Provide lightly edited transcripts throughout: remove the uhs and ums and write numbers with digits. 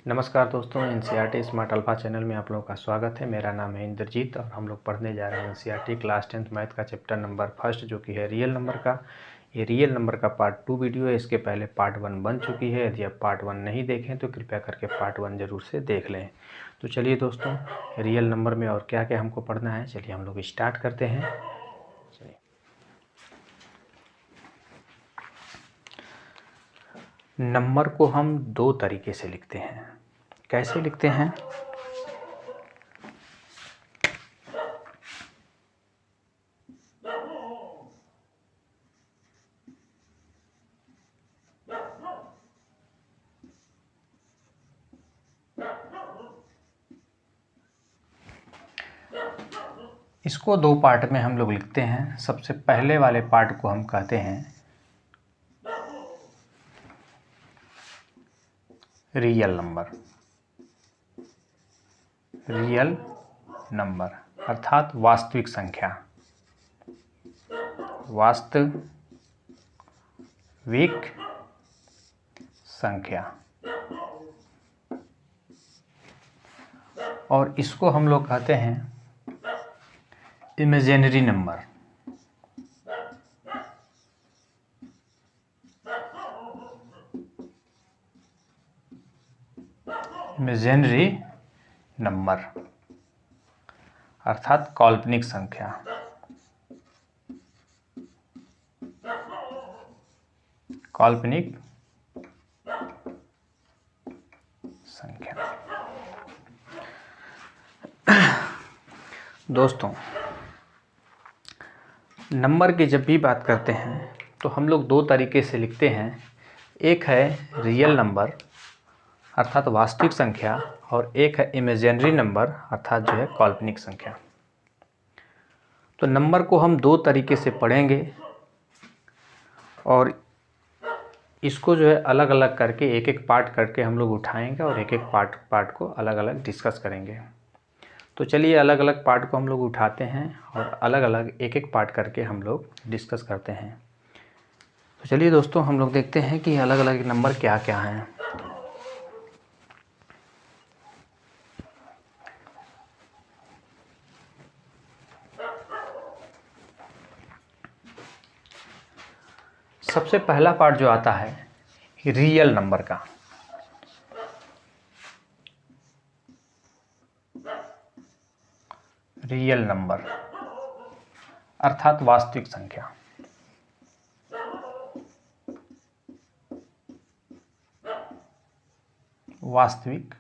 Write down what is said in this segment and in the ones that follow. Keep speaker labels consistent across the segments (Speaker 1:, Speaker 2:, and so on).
Speaker 1: नमस्कार दोस्तों, NCERT smart alpha channel में आप लोगों का स्वागत है। मेरा नाम है इंद्रजीत और हम लोग पढ़ने जा रहे हैं एनसीईआरटी क्लास 10th मैथ का चैप्टर नंबर फर्स्ट, जो कि है रियल नंबर का। ये रियल नंबर का पार्ट 2 वीडियो है। इसके पहले पार्ट 1 बन चुकी है। यदि आप पार्ट 1 नहीं देखें तो कृपया करके पार्ट 1 ज़रूर से देख लें। तो चलिए दोस्तों, रियल नंबर में और क्या क्या हमको पढ़ना है, चलिए हम लोग स्टार्ट करते हैं। चलिए, नंबर को हम दो तरीके से लिखते हैं। कैसे लिखते हैं? इसको दो पार्ट में हम लोग लिखते हैं। सबसे पहले वाले पार्ट को हम कहते हैं रियल नंबर। रियल नंबर अर्थात वास्तविक संख्या। वास्तविक संख्या। और इसको हम लोग कहते हैं इमेजिनरी नंबर। इमेजिनरी नंबर अर्थात काल्पनिक संख्या। काल्पनिक संख्या। दोस्तों, नंबर की जब भी बात करते हैं तो हम लोग दो तरीके से लिखते हैं। एक है रियल नंबर अर्थात वास्तविक संख्या, और एक है इमेजिनरी नंबर अर्थात जो है काल्पनिक संख्या। तो नंबर को हम दो तरीके से पढ़ेंगे और इसको जो है अलग अलग करके एक एक पार्ट करके हम लोग उठाएंगे और एक एक पार्ट को अलग अलग डिस्कस करेंगे। तो चलिए अलग अलग पार्ट को हम लोग उठाते हैं और अलग अलग एक एक पार्ट करके हम लोग डिस्कस करते हैं। तो चलिए दोस्तों, हम लोग देखते हैं कि अलग अलग नंबर क्या क्या हैं। सबसे पहला पार्ट जो आता है रियल नंबर का। रियल नंबर अर्थात वास्तविक संख्या। वास्तविक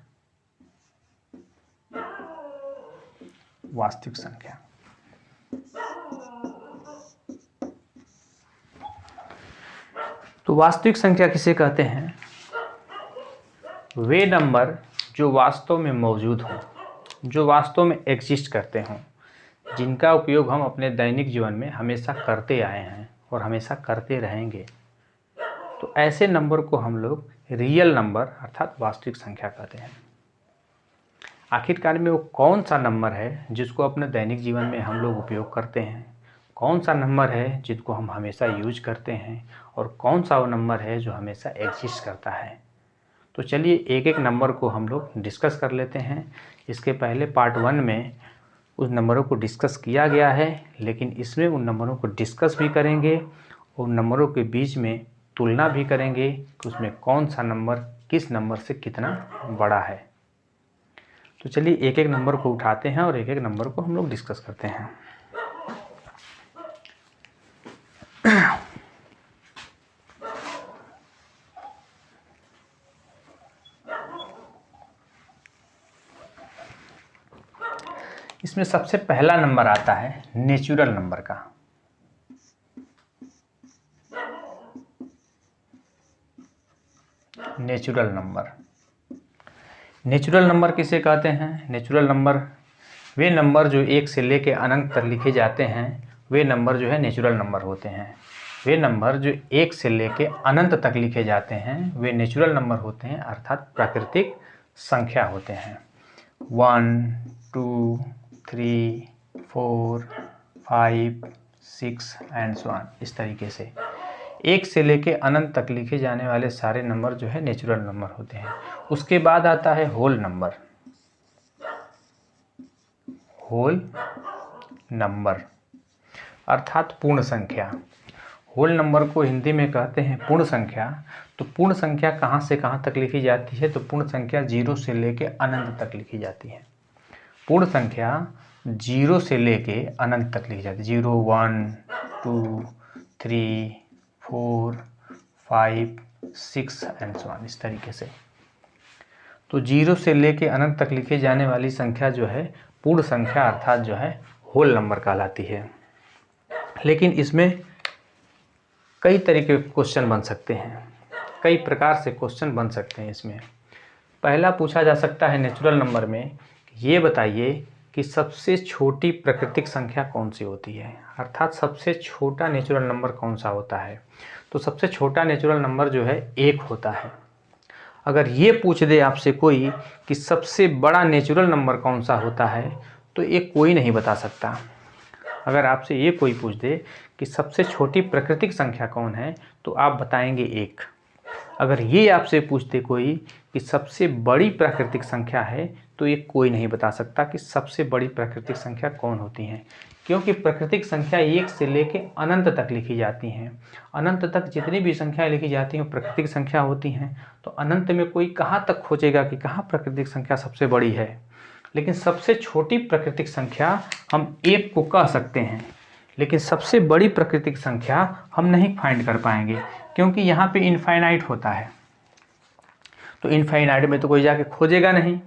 Speaker 1: संख्या। तो वास्तविक संख्या किसे कहते हैं? वे नंबर जो वास्तव में मौजूद हों, जो वास्तव में एग्जिस्ट करते हों, जिनका उपयोग हम अपने दैनिक जीवन में हमेशा करते आए हैं और हमेशा करते रहेंगे। तो ऐसे नंबर को हम लोग रियल नंबर अर्थात वास्तविक संख्या कहते हैं। आखिरकार में वो कौन सा नंबर है जिसको अपने दैनिक जीवन में हम लोग उपयोग करते हैं? कौन सा नंबर है जिसको हम हमेशा यूज करते हैं? और कौन सा वो नंबर है जो हमेशा एग्जिस्ट करता है? तो चलिए एक एक नंबर को हम लोग डिस्कस कर लेते हैं। इसके पहले पार्ट 1 में उस नंबरों को डिस्कस किया गया है, लेकिन इसमें उन नंबरों को डिस्कस भी करेंगे, उन नंबरों के बीच में तुलना भी करेंगे कि उसमें कौन सा नंबर किस नंबर से कितना बड़ा है। तो चलिए एक एक नंबर को उठाते हैं और एक एक नंबर को हम लोग डिस्कस करते हैं। इसमें सबसे पहला नंबर आता है नेचुरल नंबर का। Natural number. नेचुरल नंबर किसे कहते हैं? नेचुरल नंबर वे नंबर जो 1 से लेकर अनंत तक लिखे जाते हैं, वे नंबर जो है नेचुरल नंबर होते हैं। वे नंबर जो 1 से लेकर अनंत तक लिखे जाते हैं वे नेचुरल नंबर होते हैं अर्थात प्राकृतिक संख्या होते हैं। 1, 2, 3, 4, 5, 6 एंड सो ऑन, इस तरीके से 1 से लेके अनंत तक लिखे जाने वाले सारे नंबर जो है नेचुरल नंबर होते हैं। उसके बाद आता है होल नंबर। होल नंबर अर्थात पूर्ण संख्या। होल नंबर को हिंदी में कहते हैं पूर्ण संख्या। तो पूर्ण संख्या कहाँ से कहाँ तक लिखी जाती है? तो पूर्ण संख्या 0 से लेके अनंत तक लिखी जाती है। पूर्ण संख्या 0 से लेके अनंत तक लिखी जाती है। 0, 1, 2, 3, 4, 5, 6 एंड सो ऑन, इस तरीके से। तो 0 से लेके अनंत तक लिखे जाने वाली संख्या जो है पूर्ण संख्या अर्थात जो है होल नंबर कहलाती है। लेकिन इसमें कई तरीके के क्वेश्चन बन सकते हैं, कई प्रकार से क्वेश्चन बन सकते हैं। इसमें पहला पूछा जा सकता है नेचुरल नंबर में, ये बताइए कि सबसे छोटी प्राकृतिक संख्या कौन सी होती है, अर्थात सबसे छोटा नेचुरल नंबर कौन सा होता है। तो सबसे छोटा नेचुरल नंबर जो है 1 होता है। अगर ये पूछ दे आपसे कोई कि सबसे बड़ा नेचुरल नंबर कौन सा होता है, तो ये कोई नहीं बता सकता। अगर आपसे ये कोई पूछ दे कि सबसे छोटी प्राकृतिक संख्या कौन है, तो आप बताएंगे 1। अगर ये आपसे पूछते कोई कि सबसे बड़ी प्राकृतिक संख्या है, तो ये कोई नहीं बता सकता कि सबसे बड़ी प्राकृतिक संख्या कौन होती है, क्योंकि प्राकृतिक संख्या 1 से लेकर अनंत तक लिखी जाती हैं। अनंत तक जितनी भी संख्याएं लिखी जाती हैं प्राकृतिक संख्या होती हैं। तो अनंत में कोई कहाँ तक खोजेगा कि कहाँ प्राकृतिक संख्या सबसे बड़ी है। लेकिन सबसे छोटी प्राकृतिक संख्या हम 1 को कह सकते हैं, लेकिन सबसे बड़ी प्राकृतिक संख्या हम नहीं फाइंड कर पाएंगे, क्योंकि यहाँ पे इनफाइनाइट होता है। तो इनफाइनाइट में तो कोई जाके खोजेगा नहीं,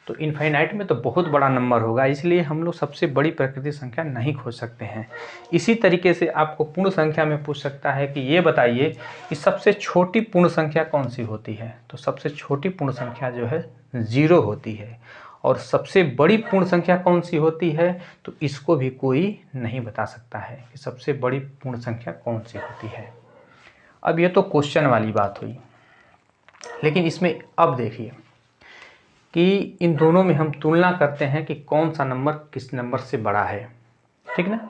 Speaker 1: तो इनफाइनाइट में तो बहुत बड़ा नंबर होगा, इसलिए हम लोग सबसे बड़ी प्राकृतिक संख्या नहीं खोज सकते हैं। इसी तरीके से आपको पूर्ण संख्या में पूछ सकता है कि ये बताइए कि सबसे छोटी पूर्ण संख्या कौन सी होती है। तो सबसे छोटी पूर्ण संख्या जो है 0 होती है। और सबसे बड़ी पूर्ण संख्या कौन सी होती है, तो इसको भी कोई नहीं बता सकता है कि सबसे बड़ी पूर्ण संख्या कौन सी होती है। अब ये तो क्वेश्चन वाली बात हुई, लेकिन इसमें अब देखिए कि इन दोनों में हम तुलना करते हैं कि कौन सा नंबर किस नंबर से बड़ा है, ठीक ना।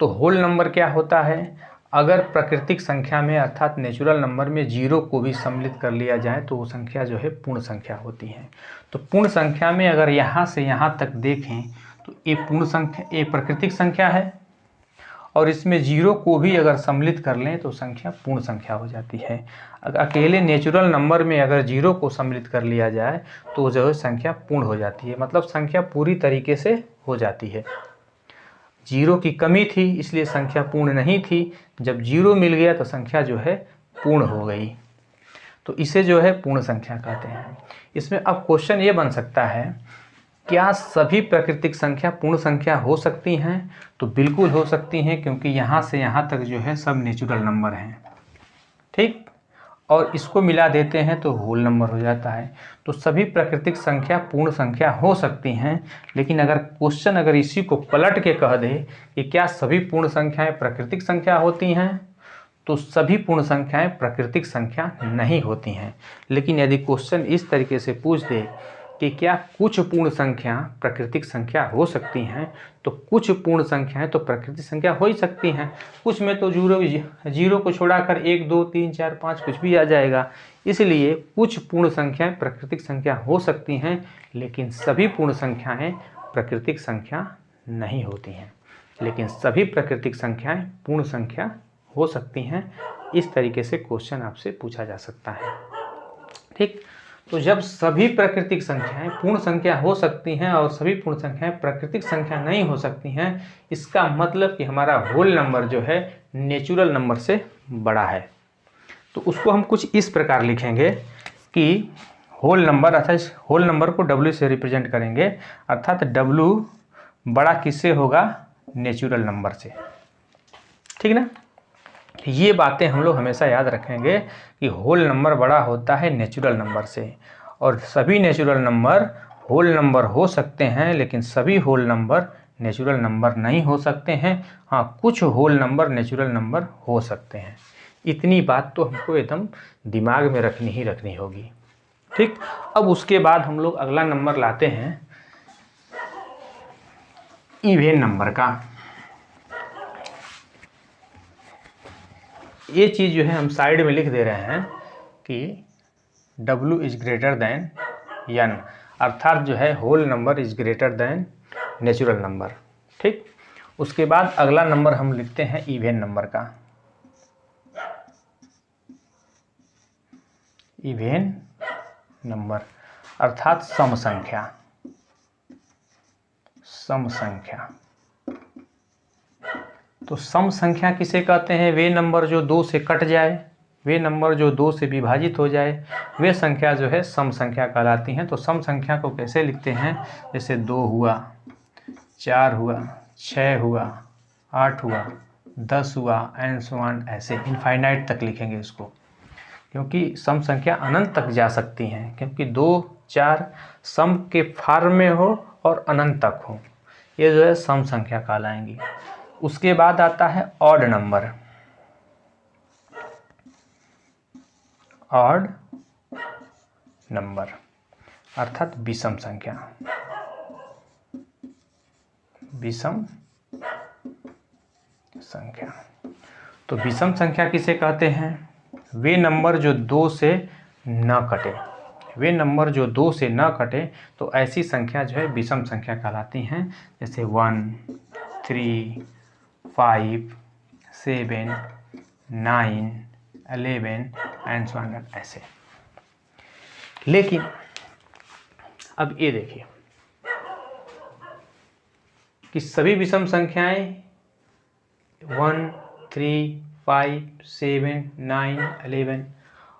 Speaker 1: तो होल नंबर क्या होता है? अगर प्राकृतिक संख्या में अर्थात नेचुरल नंबर में 0 को भी सम्मिलित कर लिया जाए तो वो संख्या जो है पूर्ण संख्या होती है। तो पूर्ण संख्या में अगर यहाँ से यहाँ तक देखें तो ये पूर्ण संख्या, ये प्राकृतिक संख्या है, और इसमें 0 को भी अगर सम्मिलित कर लें तो संख्या पूर्ण संख्या हो जाती है। अगर अकेले नेचुरल नंबर में अगर 0 को सम्मिलित कर लिया जाए तो जो है संख्या पूर्ण हो जाती है, मतलब संख्या पूरी तरीके से हो जाती है। 0 की कमी थी इसलिए संख्या पूर्ण नहीं थी, जब 0 मिल गया तो संख्या जो है पूर्ण हो गई। तो इसे जो है पूर्ण संख्या कहते हैं। इसमें अब क्वेश्चन ये बन सकता है, क्या सभी प्राकृतिक संख्या पूर्ण संख्या हो सकती हैं? तो बिल्कुल हो सकती हैं, क्योंकि यहाँ से यहाँ तक जो है सब नेचुरल नंबर हैं, ठीक। और इसको मिला देते हैं तो होल नंबर हो जाता है। तो सभी प्राकृतिक संख्या पूर्ण संख्या हो सकती हैं, लेकिन अगर क्वेश्चन अगर इसी को पलट के कह दे कि क्या सभी पूर्ण संख्याएं प्राकृतिक संख्या होती हैं, तो सभी पूर्ण संख्याएं प्राकृतिक संख्या नहीं होती हैं। लेकिन यदि क्वेश्चन इस तरीके से पूछ दे कि क्या कुछ पूर्ण संख्या प्राकृतिक संख्या हो सकती हैं, तो कुछ पूर्ण संख्याएं तो प्राकृतिक संख्या हो ही सकती हैं। कुछ में तो 0 को छोड़ाकर 1, 2, 3, 4, 5 कुछ भी आ जाएगा। इसलिए कुछ पूर्ण संख्याएं प्राकृतिक संख्या हो सकती हैं, लेकिन सभी पूर्ण संख्याएं प्राकृतिक संख्या नहीं होती हैं। लेकिन सभी प्राकृतिक संख्याएं पूर्ण संख्या हो सकती हैं। इस तरीके से क्वेश्चन आपसे पूछा जा सकता है, ठीक। तो जब सभी प्राकृतिक संख्याएं पूर्ण संख्या हो सकती हैं और सभी पूर्ण संख्याएं प्राकृतिक संख्या नहीं हो सकती हैं, इसका मतलब कि हमारा होल नंबर जो है नेचुरल नंबर से बड़ा है। तो उसको हम कुछ इस प्रकार लिखेंगे कि होल नंबर, अर्थात होल नंबर को W से रिप्रेजेंट करेंगे, अर्थात W बड़ा किससे होगा? नेचुरल नंबर से, ठीक ना। ये बातें हम लोग हमेशा याद रखेंगे कि होल नंबर बड़ा होता है नेचुरल नंबर से, और सभी नेचुरल नंबर होल नंबर हो सकते हैं, लेकिन सभी होल नंबर नेचुरल नंबर नहीं हो सकते हैं। हाँ, कुछ होल नंबर नेचुरल नंबर हो सकते हैं। इतनी बात तो हमको एकदम दिमाग में रखनी ही रखनी होगी, ठीक। अब उसके बाद हम लोग अगला नंबर लाते हैं इवेन नंबर का। ये चीज़ जो है हम साइड में लिख दे रहे हैं कि W is greater than n, अर्थात जो है whole number is greater than natural number. ठीक, उसके बाद अगला नंबर हम लिखते हैं इवन नंबर का। इवन नंबर अर्थात सम संख्या। सम संख्या, तो सम संख्या किसे कहते हैं? वे नंबर जो 2 से कट जाए, वे नंबर जो 2 से विभाजित हो जाए, वे संख्या जो है सम संख्या कहलाती हैं। तो सम संख्या को कैसे लिखते हैं? जैसे 2 हुआ, 4 हुआ, 6 हुआ, 8 हुआ, 10 हुआ एंड सो ऑन, ऐसे इनफाइनाइट तक लिखेंगे इसको, क्योंकि सम संख्या अनंत तक जा सकती हैं, क्योंकि 2, 4 सम के फॉर्म में हो और अनंत तक हो, ये जो है सम संख्या कहलाएंगी। उसके बाद आता है ऑड नंबर। ऑड नंबर अर्थात विषम संख्या। विषम संख्या, तो विषम संख्या किसे कहते हैं? वे नंबर जो 2 से न कटे, वे नंबर जो 2 से न कटे, तो ऐसी संख्या जो है विषम संख्या कहलाती हैं। जैसे 1, 3, 5, 7, 9, 11 एंड सो ऑन, ऐसे। लेकिन अब ये देखिए कि सभी विषम संख्याएं 1, 3, 5, 7, 9, 11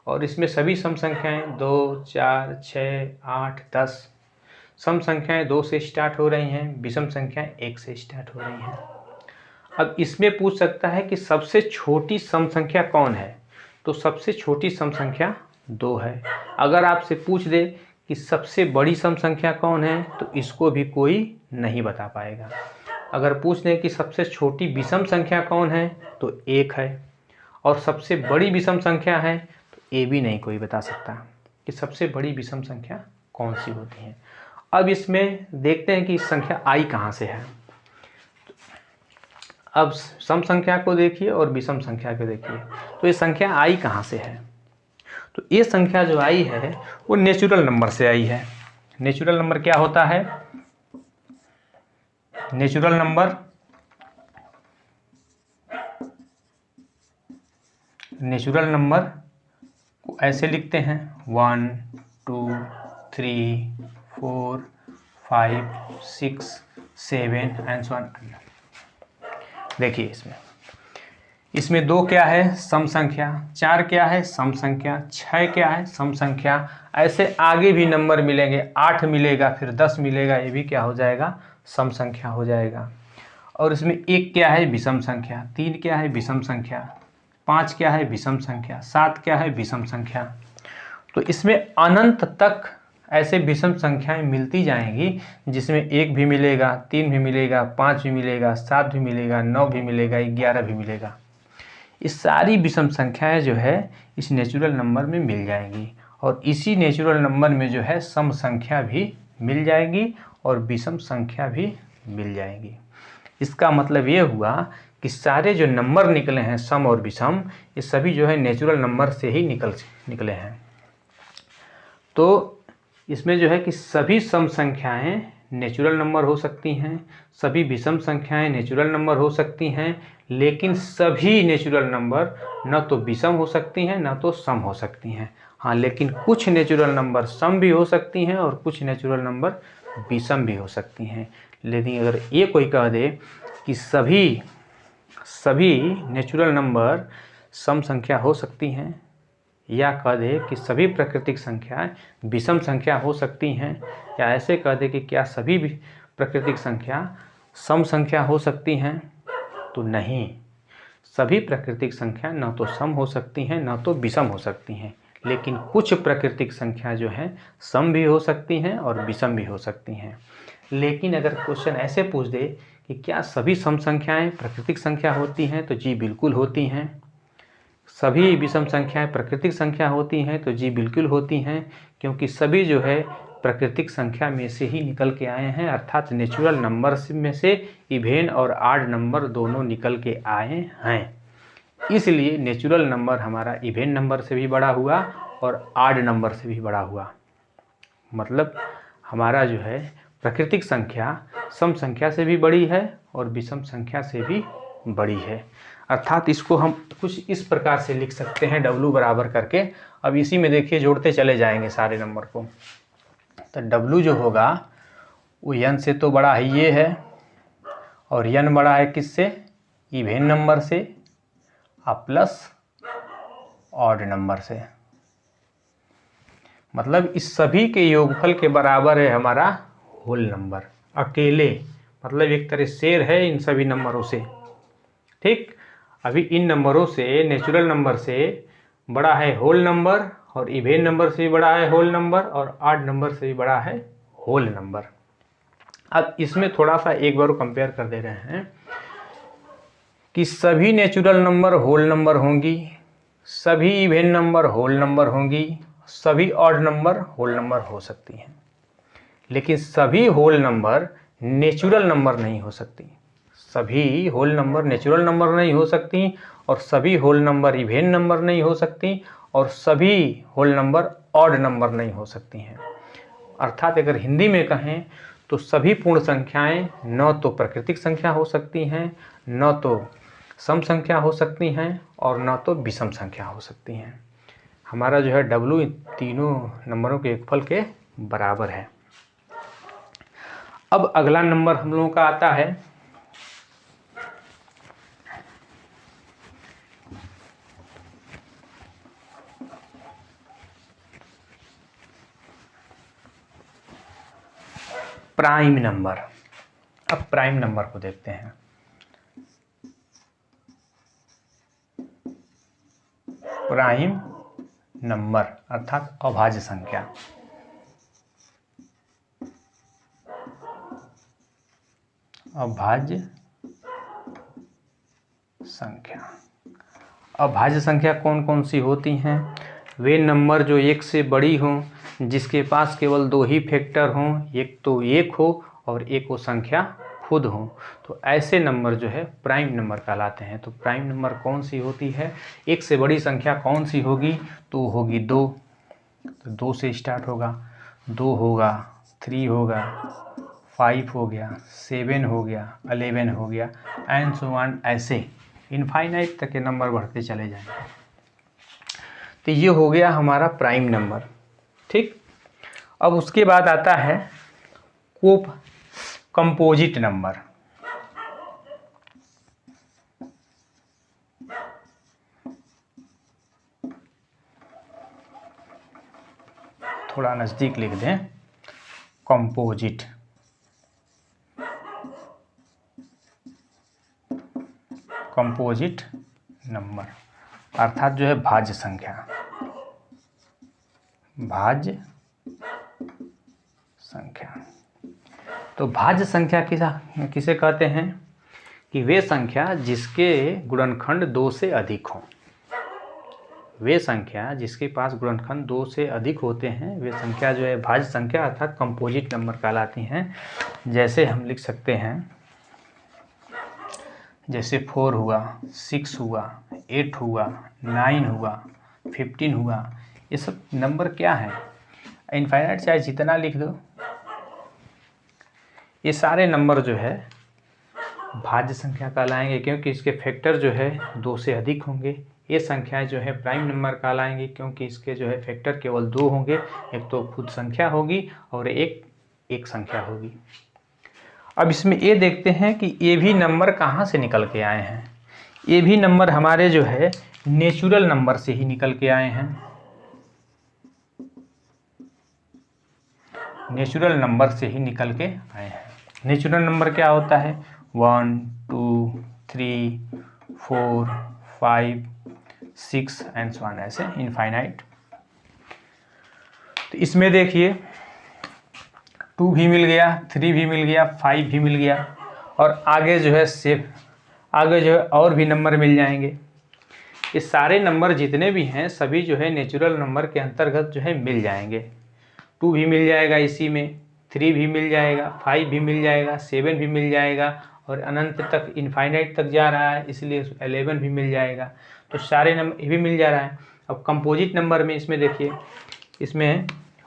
Speaker 1: और इसमें सभी सम संख्याएं 2, 4, 6, 8, 10 सम संख्याएं 2 से स्टार्ट हो रही हैं, विषम संख्याएं 1 से स्टार्ट हो रही हैं। अब इसमें पूछ सकता है कि सबसे छोटी सम संख्या कौन है? तो सबसे छोटी सम संख्या 2 है। अगर आपसे पूछ दे कि सबसे बड़ी सम संख्या कौन है, तो इसको भी कोई नहीं बता पाएगा। अगर पूछ दें कि सबसे छोटी विषम संख्या कौन है, तो 1 है, और सबसे बड़ी विषम संख्या है, तो ये भी नहीं कोई बता सकता कि सबसे बड़ी विषम संख्या कौन सी होती है। अब इसमें देखते हैं कि संख्या i कहाँ से है। अब सम संख्या को देखिए और विषम संख्या को देखिए, तो ये संख्या i कहाँ से है? तो ये संख्या जो आई है वो नेचुरल नंबर से आई है। नेचुरल नंबर क्या होता है? नेचुरल नंबर, नेचुरल नंबर को ऐसे लिखते हैं 1, 2, 3, 4, 5, 6, 7 एंड सो ऑन। देखिए इसमें 2 क्या है? सम संख्या, 4 क्या है? सम संख्या, 6 क्या है? सम संख्या। ऐसे आगे भी नंबर मिलेंगे, 8 मिलेगा, फिर 10 मिलेगा, ये भी क्या हो जाएगा? सम संख्या हो जाएगा। और इसमें 1 क्या है? विषम संख्या, 3 क्या है? विषम संख्या, 5 क्या है? विषम संख्या, 7 क्या है? विषम संख्या। तो इसमें अनंत तक ऐसे विषम संख्याएं मिलती जाएंगी, जिसमें 1 भी मिलेगा, 3 भी मिलेगा, 5 भी मिलेगा, 7 भी मिलेगा, 9 भी मिलेगा, 11 भी मिलेगा। इस सारी विषम संख्याएं जो है इस नेचुरल नंबर में मिल जाएंगी, और इसी नेचुरल नंबर में जो है सम संख्या भी मिल जाएगी और विषम संख्या भी मिल जाएगी। इसका मतलब ये हुआ कि सारे जो नंबर निकले हैं सम और विषम, ये सभी जो है नेचुरल नंबर से ही निकले हैं। तो इसमें जो है कि सभी सम संख्याएं नेचुरल नंबर हो सकती हैं, सभी विषम संख्याएं नेचुरल नंबर हो सकती हैं, लेकिन सभी नेचुरल नंबर न तो विषम हो सकती हैं न तो सम हो सकती हैं। हाँ, लेकिन कुछ नेचुरल नंबर सम भी हो सकती हैं और कुछ नेचुरल नंबर विषम भी हो सकती हैं। लेकिन अगर ये कोई कह दे कि सभी नेचुरल नंबर सम संख्या हो सकती हैं, या कह दे कि सभी प्राकृतिक संख्याएं विषम संख्या हो सकती हैं, या ऐसे कह दे कि क्या सभी प्राकृतिक संख्या सम संख्या हो सकती हैं, तो नहीं, सभी प्राकृतिक संख्या न तो सम हो सकती हैं न तो विषम हो सकती हैं, लेकिन कुछ प्राकृतिक संख्या जो हैं सम भी हो सकती हैं और विषम भी हो सकती हैं। लेकिन अगर क्वेश्चन ऐसे पूछ दे कि क्या सभी सम संख्याएं प्राकृतिक संख्या होती हैं, तो जी बिल्कुल होती हैं। सभी विषम संख्याएं प्राकृतिक संख्या होती हैं, तो जी बिल्कुल होती हैं, क्योंकि सभी जो है प्राकृतिक संख्या में से ही निकल के आए हैं, अर्थात नेचुरल नंबर में से इवेन और ऑड नंबर दोनों निकल के आए हैं। इसलिए नेचुरल नंबर हमारा इवन नंबर से भी बड़ा हुआ और ऑड नंबर से भी बड़ा हुआ। मतलब हमारा जो है प्राकृतिक संख्या सम संख्या से भी बड़ी है और विषम संख्या से भी बड़ी है। अर्थात इसको हम कुछ इस प्रकार से लिख सकते हैं W बराबर करके। अब इसी में देखिए जोड़ते चले जाएंगे सारे नंबर को। तो W जो होगा वो n से तो बड़ा ही ये है और n बड़ा है किससे, इवन नंबर से प्लस ऑड नंबर से। मतलब इस सभी के योगफल के बराबर है हमारा होल नंबर। अकेले मतलब एक तरह शेर है इन सभी नंबरों से। ठीक, अभी इन नंबरों से नेचुरल नंबर से बड़ा है होल नंबर और इवन नंबर से भी बड़ा है होल नंबर और ऑड नंबर से भी बड़ा है होल नंबर। अब इसमें थोड़ा सा एक बार कंपेयर कर दे रहे हैं कि सभी नेचुरल नंबर होल नंबर होंगी, सभी इवन नंबर होल नंबर होंगी, सभी ऑड नंबर होल नंबर हो सकती हैं, लेकिन सभी होल नंबर नेचुरल नंबर नहीं हो सकती। सभी होल नंबर नेचुरल नंबर नहीं हो सकती और सभी होल नंबर इवन नंबर नहीं हो सकती और सभी होल नंबर ऑड नंबर नहीं हो सकती हैं। अर्थात अगर हिंदी में कहें तो सभी पूर्ण संख्याएं न तो प्राकृतिक संख्या हो सकती हैं, न तो सम संख्या हो सकती हैं और न तो विषम संख्या हो सकती हैं। हमारा जो है W इन तीनों नंबरों के योगफल के बराबर है। अब अगला नंबर हम लोगों का आता है प्राइम नंबर। अब प्राइम नंबर को देखते हैं। प्राइम नंबर अर्थात अभाज्य संख्या। अभाज्य संख्या। अभाज्य संख्या कौन कौन सी होती हैं? वे नंबर जो एक से बड़ी हों, जिसके पास केवल दो ही फैक्टर हों, एक तो एक हो और एक वो संख्या खुद हो, तो ऐसे नंबर जो है प्राइम नंबर कहलाते हैं। तो प्राइम नंबर कौन सी होती है? एक से बड़ी संख्या कौन सी होगी? तो होगी 2। तो 2 से स्टार्ट होगा, 2 होगा, 3 होगा, 5 हो गया, 7 हो गया, 11 हो गया एंड सो ऑन। ऐसे इनफाइनाइट तक के नंबर बढ़ते चले जाएंगे। तो ये हो गया हमारा प्राइम नंबर। ठीक, अब उसके बाद आता है कंपोजिट नंबर। थोड़ा नज़दीक लिख दें, कंपोजिट। कंपोजिट नंबर अर्थात जो है भाज्य संख्या। भाज्य संख्या। तो भाज्य संख्या किसे कहते हैं? कि वे संख्या जिसके गुणनखंड 2 से अधिक हों। वे संख्या जिसके पास गुणनखंड 2 से अधिक होते हैं, वे संख्या जो है भाज्य संख्या अर्थात कंपोजिट नंबर कहलाती हैं। जैसे हम लिख सकते हैं, जैसे 4 हुआ, 6 हुआ, 8 हुआ, 9 हुआ, 15 हुआ। ये सब नंबर क्या है? इनफाइनाइट चाहे जितना लिख दो, ये सारे नंबर जो है भाज्य संख्या कहलाएंगे, क्योंकि इसके फैक्टर जो है 2 से अधिक होंगे। ये संख्याएं जो है प्राइम नंबर कहलाएंगी, क्योंकि इसके जो है फैक्टर केवल 2 होंगे। एक तो खुद संख्या होगी और एक संख्या होगी। अब इसमें ये देखते हैं कि ये भी नंबर कहाँ से निकल के आए हैं। ये भी नंबर हमारे जो है नेचुरल नंबर से ही निकल के आए हैं। नेचुरल नंबर से ही निकल के आए हैं। नेचुरल नंबर क्या होता है? 1 2 3 4 5 6 एंड सो ऑन, ऐसे इनफाइनाइट। तो इसमें देखिए 2 भी मिल गया, 3 भी मिल गया, 5 भी मिल गया और आगे जो है और भी नंबर मिल जाएंगे। ये सारे नंबर जितने भी हैं सभी जो है नेचुरल नंबर के अंतर्गत जो है मिल जाएंगे। 2 भी मिल जाएगा इसी में, 3 भी मिल जाएगा, 5 भी मिल जाएगा, 7 भी मिल जाएगा और अनंत तक इनफाइनाइट तक जा रहा है, इसलिए 11 भी मिल जाएगा। तो सारे नंबर ये भी मिल जा रहा है। अब कंपोजिट नंबर में इसमें देखिए, इसमें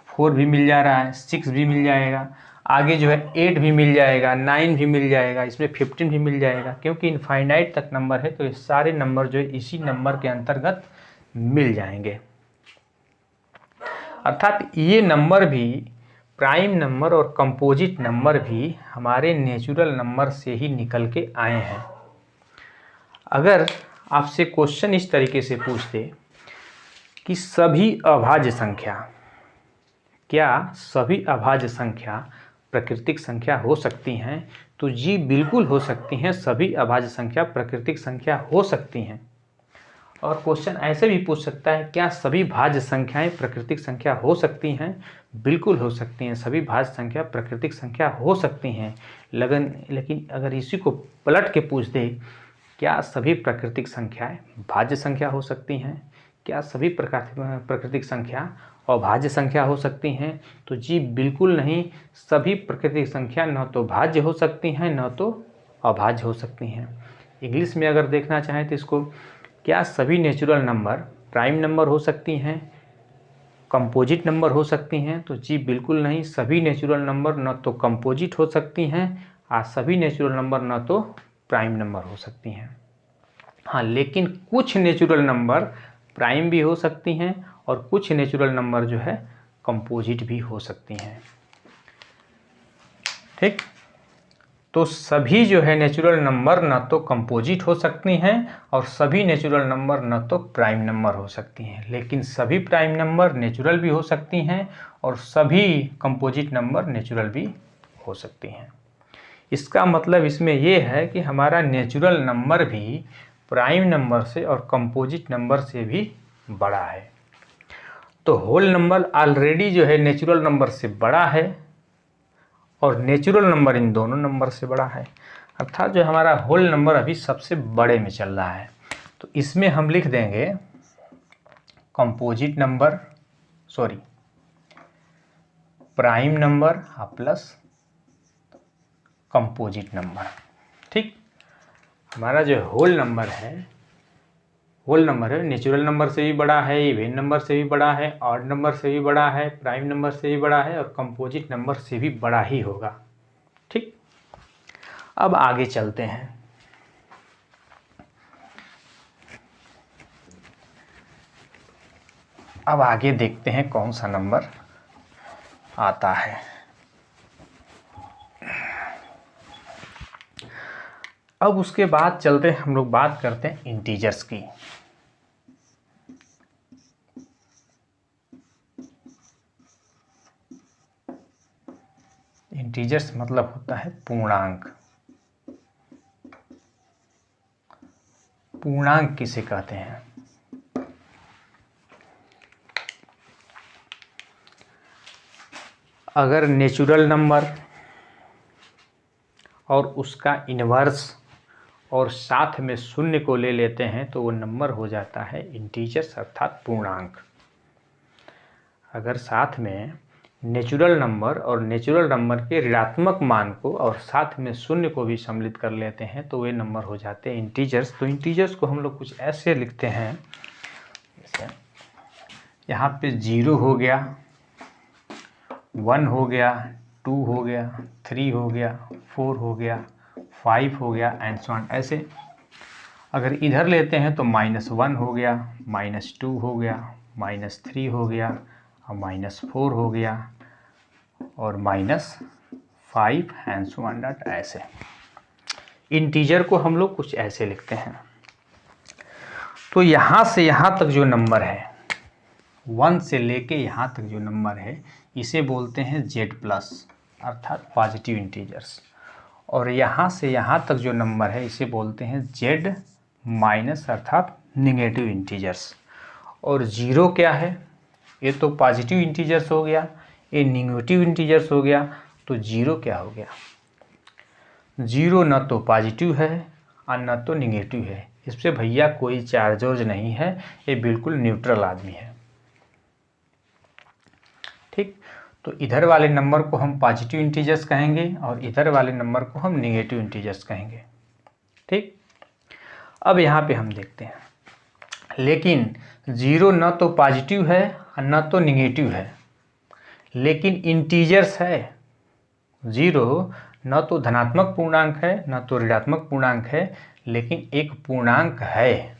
Speaker 1: 4 भी मिल जा रहा है, 6 भी मिल जाएगा, आगे जो है 8 भी मिल जाएगा, 9 भी मिल जाएगा, इसमें 15 भी मिल जाएगा, क्योंकि इनफाइनाइट तक नंबर है तो ये सारे नंबर जो है इसी नंबर के अंतर्गत मिल जाएंगे। अर्थात ये नंबर भी, प्राइम नंबर और कंपोजिट नंबर भी हमारे नेचुरल नंबर से ही निकल के आए हैं। अगर आपसे क्वेश्चन इस तरीके से पूछते कि सभी अभाज्य संख्या, क्या सभी अभाज्य संख्या प्राकृतिक संख्या हो सकती हैं, तो जी बिल्कुल हो सकती हैं, सभी अभाज्य संख्या प्राकृतिक संख्या हो सकती हैं। और क्वेश्चन ऐसे भी पूछ सकता है, क्या सभी भाज्य संख्याएं प्राकृतिक संख्या हो सकती हैं? बिल्कुल हो सकती हैं, सभी भाज्य संख्या प्राकृतिक संख्या हो सकती हैं। लेकिन अगर इसी को पलट के पूछ दे, क्या सभी प्राकृतिक संख्याएं भाज्य संख्या हो सकती हैं? क्या सभी प्राकृतिक संख्या अभाज्य संख्या हो सकती हैं? तो जी बिल्कुल नहीं, सभी प्राकृतिक संख्या न तो भाज्य हो सकती हैं न तो अभाज्य हो सकती हैं। इंग्लिश में अगर देखना चाहें तो इसको, क्या सभी नेचुरल नंबर प्राइम नंबर हो सकती हैं, कंपोजिट नंबर हो सकती हैं? तो जी बिल्कुल नहीं, सभी नेचुरल नंबर न तो कंपोजिट हो सकती हैं और सभी नेचुरल नंबर न तो प्राइम नंबर हो सकती हैं। हाँ, लेकिन कुछ नेचुरल नंबर प्राइम भी हो सकती हैं और कुछ नेचुरल नंबर जो है कंपोजिट भी हो सकती हैं। ठीक, तो सभी जो है नेचुरल नंबर न तो कंपोजिट हो सकती हैं और सभी नेचुरल नंबर न तो प्राइम नंबर हो सकती हैं, लेकिन सभी प्राइम नंबर नेचुरल भी हो सकती हैं और सभी कंपोजिट नंबर नेचुरल भी हो सकती हैं। इसका मतलब इसमें यह है कि हमारा नेचुरल नंबर भी प्राइम नंबर से और कंपोजिट नंबर से भी बड़ा है। तो होल नंबर ऑलरेडी जो है नेचुरल नंबर से बड़ा है और नेचुरल नंबर इन दोनों नंबर से बड़ा है, अर्थात जो हमारा होल नंबर अभी सबसे बड़े में चल रहा है। तो इसमें हम लिख देंगे composite number, prime number plus composite number. ठीक, हमारा जो होल नंबर है नेचुरल नंबर से भी बड़ा है, इवेन नंबर से भी बड़ा है, ऑड नंबर से भी बड़ा है, प्राइम नंबर से भी बड़ा है और कंपोजिट नंबर से भी बड़ा ही होगा। ठीक, अब आगे चलते हैं। अब आगे देखते हैं कौन सा नंबर आता है। अब उसके बाद चलते हैं, हम लोग बात करते हैं इंटीजर्स की। इंटीजर्स मतलब होता है पूर्णांक। पूर्णांक किसे कहते हैं? अगर नेचुरल नंबर और उसका इन्वर्स और साथ में शून्य को ले लेते हैं तो वो नंबर हो जाता है इंटीजर्स अर्थात पूर्णांक। अगर साथ में नेचुरल नंबर और नेचुरल नंबर के ऋणात्मक मान को और साथ में शून्य को भी सम्मिलित कर लेते हैं तो वे नंबर हो जाते हैं इंटीजर्स। तो इंटीजर्स को हम लोग कुछ ऐसे लिखते हैं, जैसे यहाँ पे 0 हो गया, 1 हो गया, 2 हो गया, 3 हो गया, 4 हो गया, 5 हो गया एंड सो ऑन। ऐसे अगर इधर लेते हैं तो -1 हो गया, -2 हो गया, -3 हो गया और -4 हो गया और -5 एंड सो ऑन डॉट। ऐसे इंटीजर को हम लोग कुछ ऐसे लिखते हैं। तो यहाँ से यहाँ तक जो नंबर है, 1 से लेके यहाँ तक जो नंबर है इसे बोलते हैं Z+ अर्थात पॉजिटिव इंटीजर्स, और यहाँ से यहाँ तक जो नंबर है इसे बोलते हैं Z- अर्थात निगेटिव इंटीजर्स। और 0 क्या है? ये तो पॉजिटिव इंटीजर्स हो गया, ये निगेटिव इंटीजर्स हो गया। तो 0 क्या हो गया? 0 न तो पॉजिटिव है और न तो निगेटिव है, इस पर भैया कोई चार्ज नहीं है, ये बिल्कुल न्यूट्रल आदमी है। ठीक, तो इधर वाले नंबर को हम पॉजिटिव इंटीजर्स कहेंगे और इधर वाले नंबर को हम निगेटिव इंटीजर्स कहेंगे। ठीक, अब यहाँ पे हम देखते हैं लेकिन 0 न तो पॉजिटिव है और न तो निगेटिव है, लेकिन इंटीजर्स है। 0 न तो धनात्मक पूर्णांक है न तो ऋणात्मक पूर्णांक है, लेकिन एक पूर्णांक है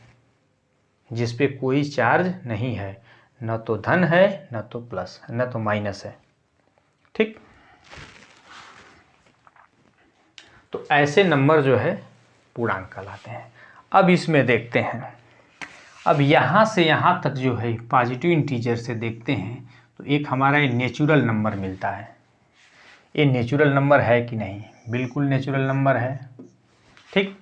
Speaker 1: जिस पे कोई चार्ज नहीं है, न तो धन है न तो प्लस न तो माइनस है। ठीक, तो ऐसे नंबर जो है पूर्णांक कहलाते हैं। अब इसमें देखते हैं, अब यहाँ से यहाँ तक जो है पॉजिटिव इंटीजर से देखते हैं तो एक हमारा ये नेचुरल नंबर मिलता है। ये नेचुरल नंबर है कि नहीं? बिल्कुल नेचुरल नंबर है। ठीक,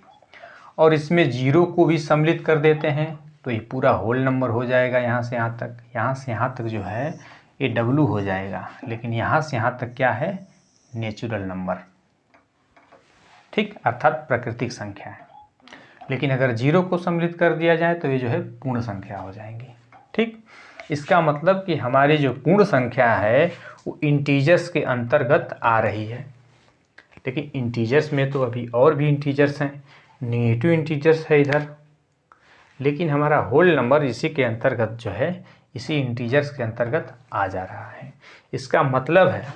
Speaker 1: और इसमें 0 को भी सम्मिलित कर देते हैं तो ये पूरा होल नंबर हो जाएगा। यहाँ से यहाँ तक, यहाँ से यहाँ तक जो है ये W हो जाएगा, लेकिन यहाँ से यहाँ तक क्या है? Natural number. ठीक, अर्थात प्राकृतिक संख्या है। लेकिन अगर 0 को सम्मिलित कर दिया जाए तो ये जो है पूर्ण संख्या हो जाएंगी। ठीक, इसका मतलब कि हमारी जो पूर्ण संख्या है वो इंटीजर्स के अंतर्गत आ रही है। लेकिन इंटीजर्स में तो अभी और भी इंटीजर्स हैं, नेगेटिव इंटीजर्स है इधर, लेकिन हमारा होल नंबर इसी के अंतर्गत जो है, इसी इंटीजर्स के अंतर्गत आ जा रहा है। इसका मतलब है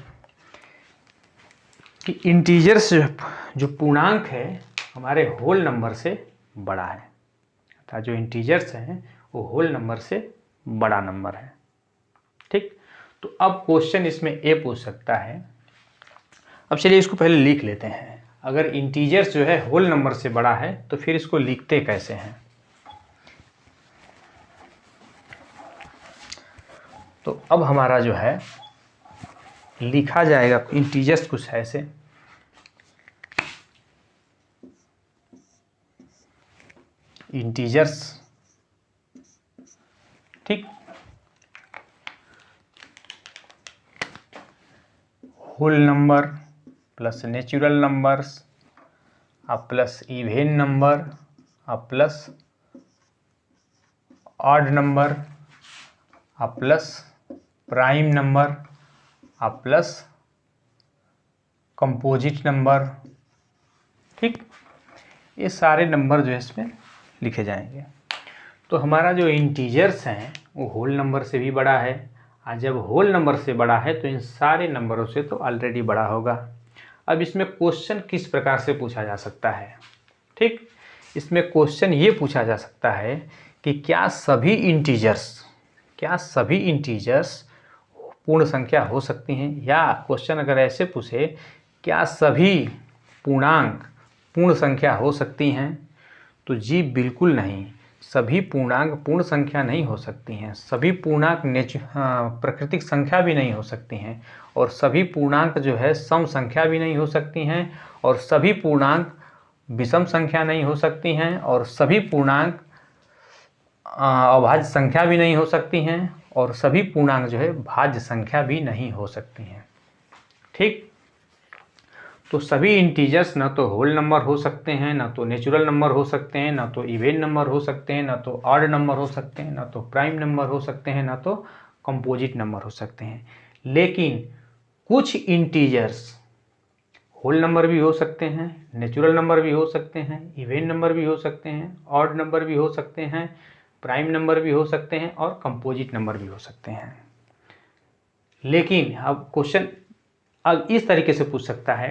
Speaker 1: कि इंटीजर्स जो पूर्णांक है हमारे होल नंबर से बड़ा है, अर्थात जो इंटीजर्स हैं वो होल नंबर से बड़ा नंबर है। ठीक, तो अब क्वेश्चन इसमें ए पूछ सकता है। अब चलिए इसको पहले लिख लेते हैं। अगर इंटीजर्स जो है होल नंबर से बड़ा है तो फिर इसको लिखते कैसे हैं? तो अब हमारा जो है लिखा जाएगा इंटीजर्स कुछ ऐसे, इंटीजर्स। ठीक, whole number plus natural numbers plus even number plus odd number plus prime number plus composite number. ठीक, ये सारे नंबर जो है इसमें लिखे जाएंगे। तो हमारा जो इंटीजर्स हैं वो होल नंबर से भी बड़ा है, और जब होल नंबर से बड़ा है तो इन सारे नंबरों से तो ऑलरेडी बड़ा होगा। अब इसमें क्वेश्चन किस प्रकार से पूछा जा सकता है? ठीक, इसमें क्वेश्चन ये पूछा जा सकता है कि क्या सभी इंटीजर्स पूर्ण संख्या हो सकती हैं? या क्वेश्चन अगर ऐसे पूछे, क्या सभी पूर्णांक पूर्ण संख्या हो सकती हैं? तो जी बिल्कुल नहीं, सभी पूर्णांक पूर्ण संख्या नहीं हो सकती हैं। सभी पूर्णांक प्राकृतिक संख्या भी नहीं हो सकती हैं, और सभी पूर्णांक जो है सम संख्या भी नहीं हो सकती हैं, और सभी पूर्णांक विषम संख्या नहीं हो सकती हैं, और सभी पूर्णांक अभाज्य संख्या भी नहीं हो सकती हैं, और सभी पूर्णांक जो है भाज्य संख्या भी नहीं हो सकती हैं। ठीक, तो सभी इंटीजर्स ना तो होल नंबर हो सकते हैं, ना तो नेचुरल नंबर हो सकते हैं, ना तो इवेन नंबर हो सकते हैं, ना तो ऑड नंबर हो सकते हैं, ना तो प्राइम नंबर हो सकते हैं, ना तो कंपोजिट नंबर हो सकते हैं। लेकिन कुछ इंटीजर्स होल नंबर भी हो सकते हैं, नेचुरल नंबर भी हो सकते हैं, इवेन नंबर भी हो सकते हैं, ऑड नंबर भी हो सकते हैं, प्राइम नंबर भी हो सकते हैं, और कंपोजिट नंबर भी हो सकते हैं। लेकिन अब क्वेश्चन अब इस तरीके से पूछ सकता है,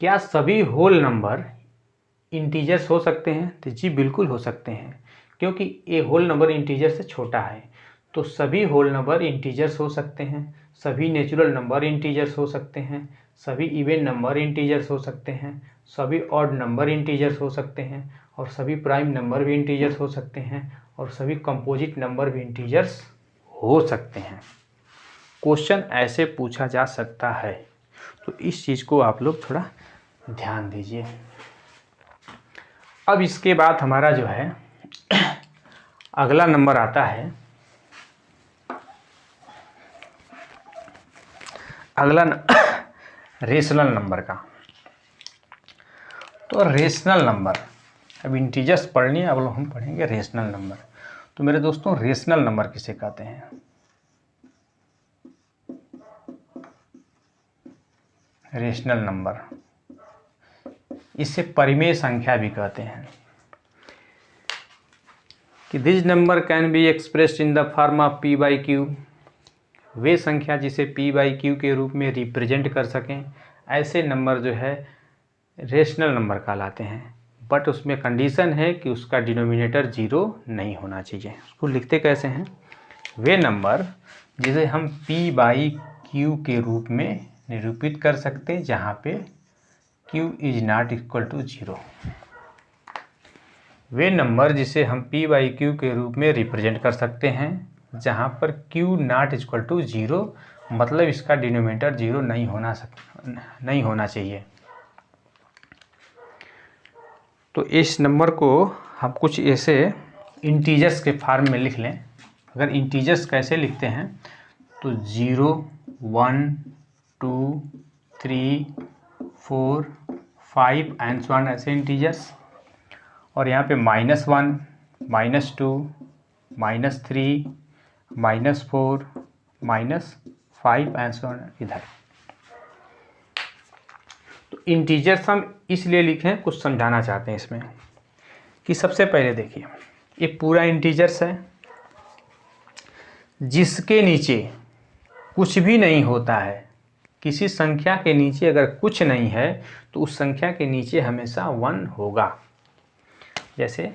Speaker 1: क्या सभी होल नंबर इंटीजर्स हो सकते हैं? तो जी बिल्कुल हो सकते हैं, क्योंकि ये होल नंबर इंटीजर से छोटा है। तो सभी होल नंबर इंटीजर्स हो सकते हैं, सभी नेचुरल नंबर इंटीजर्स हो सकते हैं, सभी इवेन नंबर इंटीजर्स हो सकते हैं, सभी ऑड नंबर इंटीजर्स हो सकते हैं, और सभी प्राइम नंबर भी इंटीजर्स हो सकते हैं, और सभी कंपोजिट नंबर भी इंटीजर्स हो सकते हैं। क्वेश्चन ऐसे पूछा जा सकता है, तो इस चीज़ को आप लोग थोड़ा ध्यान दीजिए। अब इसके बाद हमारा जो है अगला नंबर आता है, रेशनल नंबर का। तो रेशनल नंबर, अब इंटीजर्स पढ़नी है, अब लोग हम पढ़ेंगे रेशनल नंबर। तो मेरे दोस्तों रेशनल नंबर किसे कहते हैं? रेशनल नंबर, इसे परिमेय संख्या भी कहते हैं। कि this number can be expressed in the form of p by Q, वे संख्या जिसे p बाई क्यू के रूप में रिप्रेजेंट कर सकें, ऐसे नंबर जो है रेशनल नंबर कहलाते हैं। बट उसमें कंडीशन है कि उसका डिनोमिनेटर 0 नहीं होना चाहिए। उसको लिखते कैसे हैं, वे नंबर जिसे हम p बाई क्यू के रूप में निरूपित कर सकते हैं जहाँ पे q is not equal to 0। वे नंबर जिसे हम p बाई क्यू के रूप में रिप्रेजेंट कर सकते हैं जहाँ पर q नॉट इक्वल टू 0, मतलब इसका डिनोमिनेटर 0 नहीं होना चाहिए। तो इस नंबर को हम कुछ ऐसे इंटीजर्स के फॉर्म में लिख लें। अगर इंटीजर्स कैसे लिखते हैं तो 0, 1, 2, 3, 4, 5 एंड सो ऑन, ऐसे इंटीजर्स। और यहाँ पे -1, -2, -3, -4, -5 एंड सो ऑन इधर। तो इंटीजर्स हम इसलिए लिखें, कुछ समझाना चाहते हैं इसमें कि सबसे पहले देखिए ये पूरा इंटीजर्स है जिसके नीचे कुछ भी नहीं होता है। किसी संख्या के नीचे अगर कुछ नहीं है तो उस संख्या के नीचे हमेशा 1 होगा। जैसे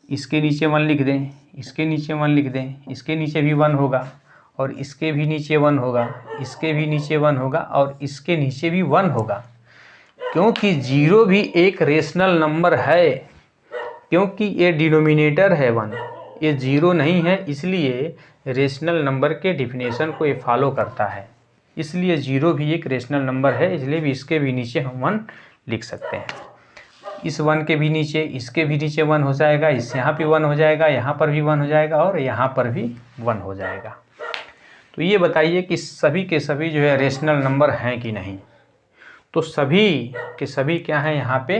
Speaker 1: इसके नीचे 1 लिख दें, इसके नीचे 1 लिख दें, इसके नीचे भी 1 होगा, और इसके भी नीचे 1 होगा, इसके भी नीचे 1 होगा, और इसके नीचे भी 1 होगा। क्योंकि 0 भी एक रेशनल नंबर है, क्योंकि ये डिनोमिनेटर है 1, ये 0 नहीं है, इसलिए रेशनल नंबर के डिफिनेशन को ये फॉलो करता है। इसलिए 0 भी एक रेशनल नंबर है, इसलिए भी इसके भी नीचे हम 1 लिख सकते हैं। इस 1 के भी नीचे, इसके भी नीचे 1 हो जाएगा, इस यहाँ पे 1 हो जाएगा, यहाँ पर भी 1 हो जाएगा, और यहाँ पर भी 1 हो जाएगा। तो ये बताइए कि सभी के सभी जो है रेशनल नंबर हैं कि नहीं। तो सभी के सभी क्या हैं, यहाँ पे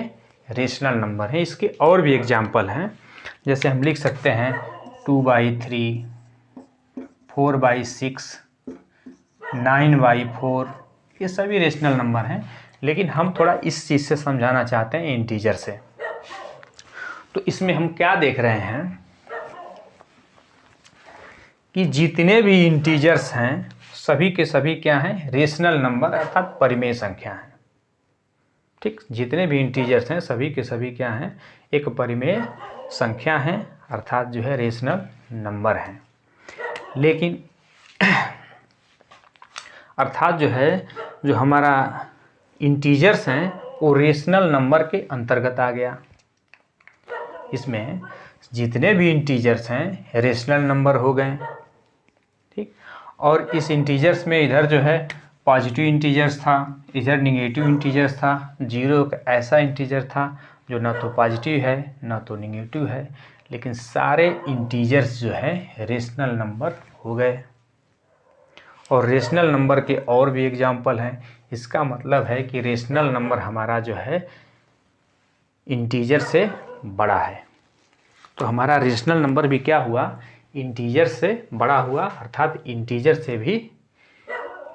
Speaker 1: रेशनल नंबर हैं। इसके और भी एग्जाम्पल हैं, जैसे हम लिख सकते हैं 2/3, 4/6, 9/4, ये सभी रेशनल नंबर हैं। लेकिन हम थोड़ा इस चीज़ से समझाना चाहते हैं, इंटीजर से। तो इसमें हम क्या देख रहे हैं कि जितने भी इंटीजर्स हैं सभी के सभी क्या हैं, रेशनल नंबर अर्थात परिमेय संख्या हैं। ठीक, जितने भी इंटीजर्स हैं सभी के सभी क्या हैं, एक परिमेय संख्या हैं, अर्थात जो है रेशनल नंबर हैं। लेकिन अर्थात जो है जो हमारा इंटीजर्स हैं वो रेशनल नंबर के अंतर्गत आ गया। इसमें जितने भी इंटीजर्स हैं रेशनल नंबर हो गए। ठीक, और इस इंटीजर्स में इधर जो है पॉजिटिव इंटीजर्स था, इधर निगेटिव इंटीजर्स था। 0 एक ऐसा इंटीजर था जो ना तो पॉजिटिव है ना तो निगेटिव है, लेकिन सारे इंटीजर्स जो है रेशनल नंबर हो गए। और रेशनल नंबर के और भी एग्जाम्पल हैं। इसका मतलब है कि रेशनल नंबर हमारा जो है इंटीजर से बड़ा है। तो हमारा रेशनल नंबर भी क्या हुआ, इंटीजर से बड़ा हुआ, अर्थात इंटीजर से भी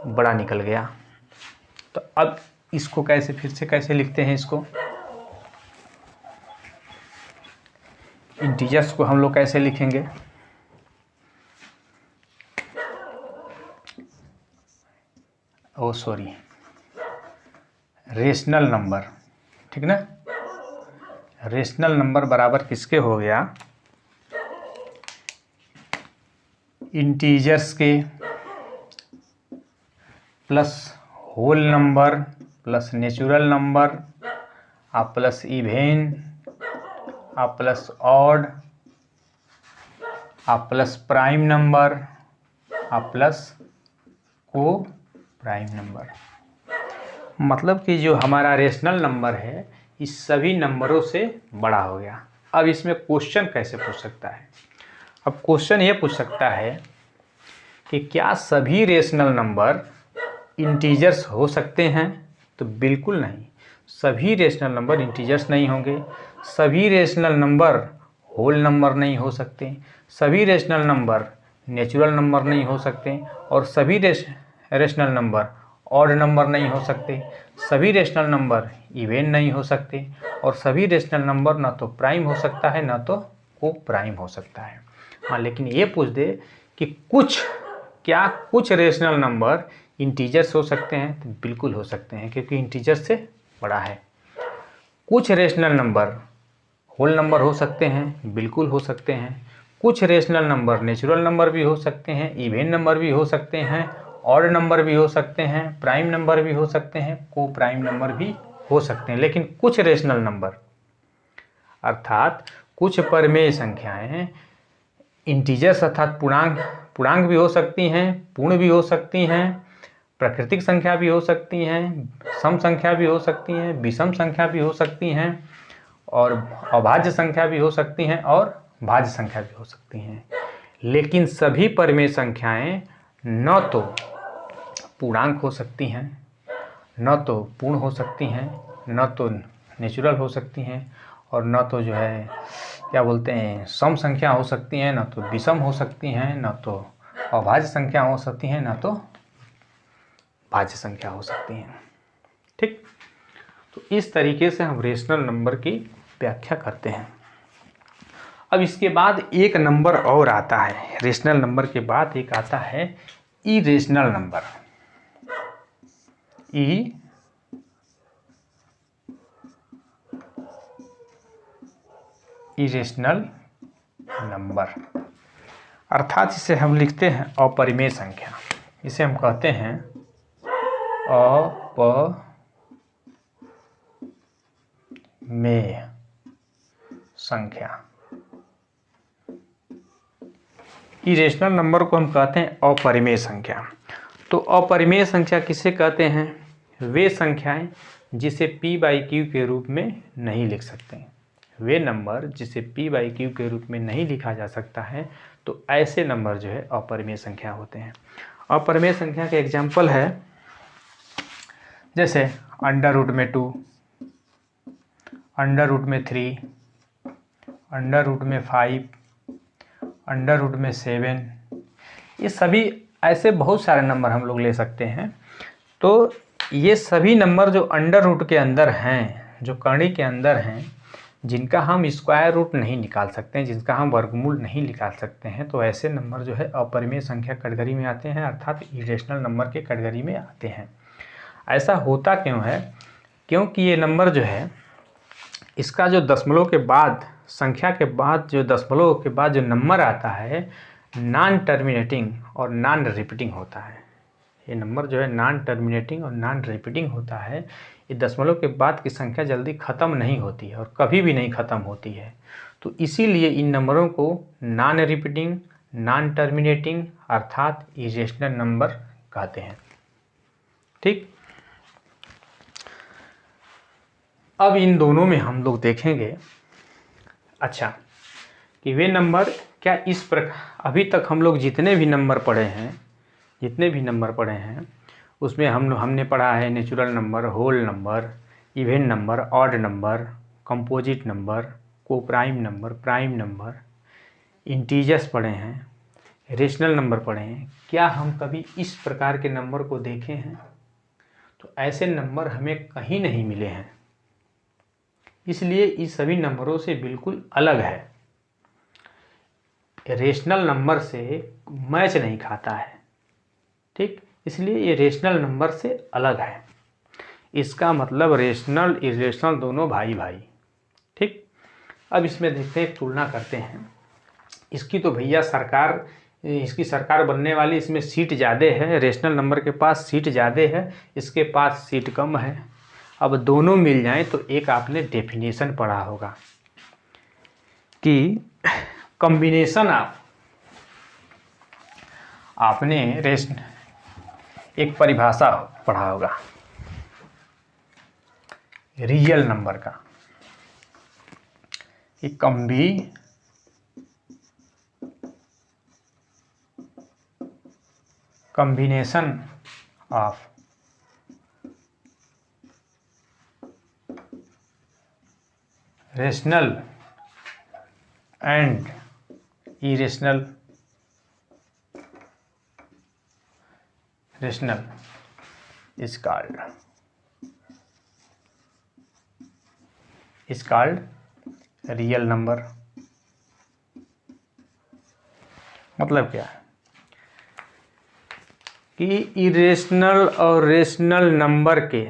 Speaker 1: बड़ा निकल गया। तो अब इसको कैसे फिर से कैसे लिखते हैं, इसको इंटीजर्स को हम लोग कैसे लिखेंगे। ओ सॉरी, रेशनल नंबर, ठीक ना। रेशनल नंबर बराबर किसके हो गया, इंटीजर्स के plus whole number plus natural number plus even plus odd plus prime number plus coprime number. मतलब कि जो हमारा रेशनल नंबर है इस सभी नंबरों से बड़ा हो गया। अब इसमें क्वेश्चन कैसे पूछ सकता है, अब क्वेश्चन ये पूछ सकता है कि क्या सभी रेशनल नंबर इंटीजर्स हो सकते हैं। तो बिल्कुल नहीं, सभी रेशनल नंबर इंटीजर्स नहीं होंगे, सभी रेशनल नंबर होल नंबर नहीं हो सकते, सभी रेशनल नंबर नेचुरल नंबर नहीं हो सकते, और सभी रेशनल नंबर ऑड नंबर नहीं हो सकते, सभी रेशनल नंबर इवेन नहीं हो सकते, और सभी रेशनल नंबर ना तो प्राइम हो सकता है ना तो को प्राइम हो सकता है। हाँ, लेकिन ये पूछ दे कि कुछ रेशनल नंबर इंटीजर्स हो सकते हैं, तो बिल्कुल हो सकते हैं, क्योंकि इंटीजर से बड़ा है। कुछ रेशनल नंबर होल नंबर हो सकते हैं, बिल्कुल हो सकते हैं। कुछ रेशनल नंबर नेचुरल नंबर भी हो सकते हैं, इवन नंबर भी हो सकते हैं, ऑड नंबर भी हो सकते हैं, प्राइम नंबर भी हो सकते हैं, को प्राइम नंबर भी हो सकते हैं। लेकिन कुछ रेशनल नंबर अर्थात कुछ परिमेय संख्याएं इंटीजर्स अर्थात पूर्णांक भी हो सकती हैं, पूर्ण भी हो सकती हैं, प्राकृतिक संख्या भी हो सकती हैं, सम संख्या भी हो सकती हैं, विषम संख्या भी हो सकती हैं, और अभाज्य संख्या भी हो सकती हैं, और भाज्य संख्या भी हो सकती हैं। लेकिन सभी परिमेय संख्याएं न तो पूर्णांक हो सकती हैं, न तो पूर्ण हो सकती हैं, न तो नेचुरल हो सकती हैं, और न तो जो है क्या बोलते हैं सम संख्या हो सकती हैं, न तो विषम हो सकती हैं, न तो अभाज्य संख्या हो सकती हैं, न तो भाज्य संख्या हो सकती हैं। ठीक, तो इस तरीके से हम रेशनल नंबर की व्याख्या करते हैं। अब इसके बाद एक नंबर और आता है, रेशनल नंबर के बाद एक आता है इरेशनल नंबर। इरेशनल नंबर अर्थात इसे हम लिखते हैं अपरिमेय संख्या। इसे हम कहते हैं अपरिमेय संख्या। इरेशनल नंबर को हम कहते हैं अपरिमेय संख्या। तो अपरिमेय संख्या किसे कहते हैं? वे संख्याएं जिसे p/q के रूप में नहीं लिख सकते, वे नंबर जिसे p/q के रूप में नहीं लिखा जा सकता है, तो ऐसे नंबर जो है अपरिमेय संख्या होते हैं। अपरिमेय संख्या के एग्जाम्पल है जैसे √2, √3, √5, √7। ये सभी ऐसे बहुत सारे नंबर हम लोग ले सकते हैं। तो ये सभी नंबर जो अंडर रूट के अंदर हैं, जो कर्ण के अंदर हैं, जिनका हम स्क्वायर रूट नहीं निकाल सकते हैं, जिनका हम वर्गमूल नहीं निकाल सकते हैं, तो ऐसे नंबर जो है अपरिमेय संख्या कैटेगरी में आते हैं, अर्थात इरेशनल नंबर के कैटेगरी में आते हैं। ऐसा होता क्यों है? क्योंकि ये नंबर जो है इसका जो दशमलव के बाद, संख्या के बाद जो दशमलव के बाद जो नंबर आता है, नॉन टर्मिनेटिंग और नॉन रिपीटिंग होता है। ये नंबर जो है नॉन टर्मिनेटिंग और नॉन रिपीटिंग होता है। ये दशमलव के बाद की संख्या जल्दी ख़त्म नहीं होती है और कभी भी नहीं ख़त्म होती है। तो इसीलिए इन नंबरों को नॉन रिपीटिंग, नॉन टर्मिनेटिंग अर्थात इरेशनल नंबर कहते हैं। ठीक, अब इन दोनों में हम लोग देखेंगे अच्छा कि वे नंबर क्या इस प्रकार, अभी तक हम लोग जितने भी नंबर पढ़े हैं उसमें हमने पढ़ा है natural number, whole number, even number, odd number, composite number, coprime number, prime number, integers पढ़े हैं, रेशनल नंबर पढ़े हैं। क्या हम कभी इस प्रकार के नंबर को देखे हैं? तो ऐसे नंबर हमें कहीं नहीं मिले हैं, इसलिए इस सभी नंबरों से बिल्कुल अलग है। रेशनल नंबर से मैच नहीं खाता है। ठीक, इसलिए ये रेशनल नंबर से अलग है। इसका मतलब रेशनल इरेशनल दोनों भाई भाई। ठीक, अब इसमें देखते हैं, तुलना करते हैं। इसकी तो भैया इसकी सरकार बनने वाली, इसमें सीट ज़्यादा है, रेशनल नंबर के पास सीट ज़्यादा है, इसके पास सीट कम है। अब दोनों मिल जाएं तो एक आपने डेफिनेशन पढ़ा होगा कि कॉम्बिनेशन ऑफ, आपने एक परिभाषा पढ़ा होगा रियल नंबर का, एक combination of rational and irrational rational is called real number मतलब क्या है कि इरेशनल और रेशनल नंबर के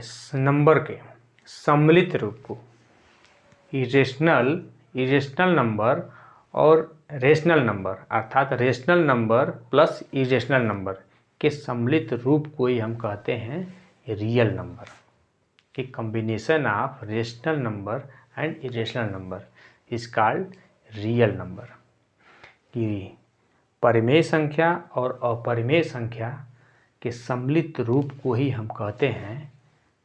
Speaker 1: सम्मिलित रूप को, इरेशनल नंबर और रेशनल नंबर अर्थात rational number plus irrational number के सम्मिलित रूप को ही हम कहते हैं रियल नंबर। कि combination of rational number and irrational number is called real number. कि परिमेय संख्या और अपरिमेय संख्या के सम्मिलित रूप को ही हम कहते हैं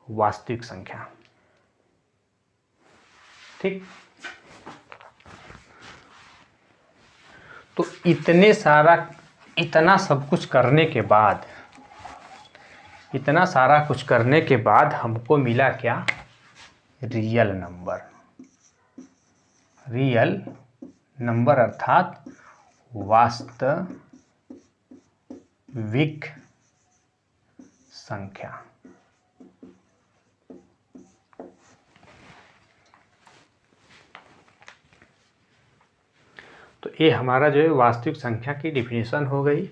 Speaker 1: वास्तविक संख्या। ठीक। तो इतना सब कुछ करने के बाद, इतना सारा कुछ करने के बाद हमको मिला क्या? Real number. रियल नंबर अर्थात वास्तविक संख्या। तो ये हमारा जो है वास्तविक संख्या की डिफिनीशन हो गई।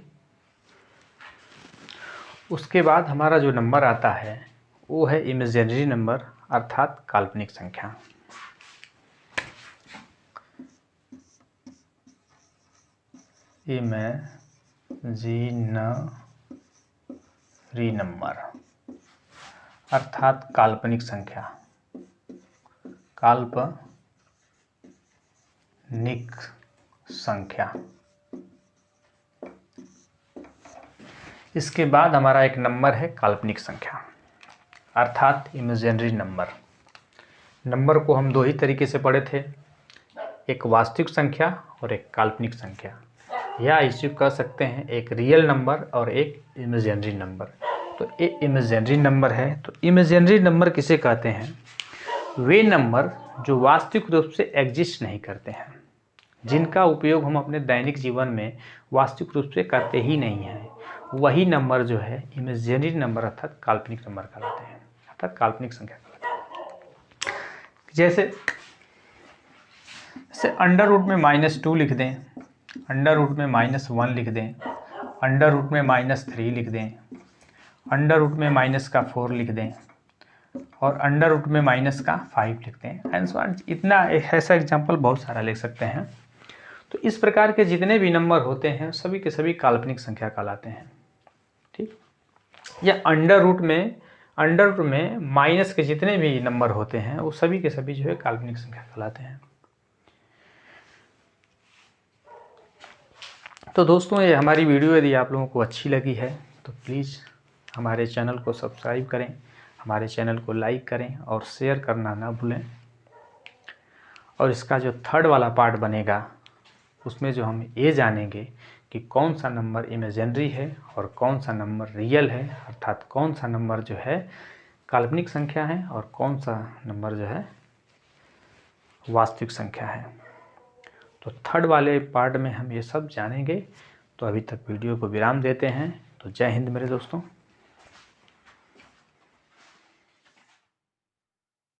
Speaker 1: उसके बाद हमारा जो नंबर आता है वो है इमेजिनरी नंबर अर्थात काल्पनिक संख्या। इमेजिनरी नंबर अर्थात काल्पनिक संख्या। काल्पनिक संख्या। इसके बाद हमारा एक नंबर है काल्पनिक संख्या अर्थात इमेजिनरी नंबर। नंबर को हम दो ही तरीके से पढ़े थे, एक वास्तविक संख्या और एक काल्पनिक संख्या, या इसे कह सकते हैं एक रियल नंबर और एक इमेजिनरी नंबर। तो ये इमेजिनरी नंबर है। तो इमेजिनरी नंबर किसे कहते हैं? वे नंबर जो वास्तविक रूप से एग्जिस्ट नहीं करते हैं, जिनका उपयोग हम अपने दैनिक जीवन में वास्तविक रूप से करते ही नहीं हैं, वही नंबर जो है इमेजिनरी नंबर अर्थात काल्पनिक नंबर कहलाते हैं, अर्थात काल्पनिक संख्या कहलाते हैं। जैसे अंडर रूट में -2 लिख दें, अंडर रूट में -1 लिख दें, अंडर रूट में -3 लिख दें, अंडर रूट में -4 लिख दें और अंडर रूट में -5 लिख दें एंड सो ऑन। इतना ऐसा एग्जाम्पल बहुत सारा लिख सकते हैं। तो इस प्रकार के जितने भी नंबर होते हैं सभी के सभी काल्पनिक संख्या कहलाते हैं। ठीक। या अंडर रूट में माइनस के जितने भी नंबर होते हैं वो सभी के सभी जो है काल्पनिक संख्या कहलाते हैं। तो दोस्तों, ये हमारी वीडियो यदि आप लोगों को अच्छी लगी है तो प्लीज़ हमारे चैनल को सब्सक्राइब करें, हमारे चैनल को लाइक करें और शेयर करना ना भूलें। और इसका जो थर्ड वाला पार्ट बनेगा उसमें जो हम ये जानेंगे कि कौन सा नंबर इमेजिनरी है और कौन सा नंबर रियल है, अर्थात कौन सा नंबर जो है काल्पनिक संख्या है और कौन सा नंबर जो है वास्तविक संख्या है। तो थर्ड वाले पार्ट में हम ये सब जानेंगे। तो अभी तक वीडियो को विराम देते हैं। तो जय हिंद मेरे दोस्तों।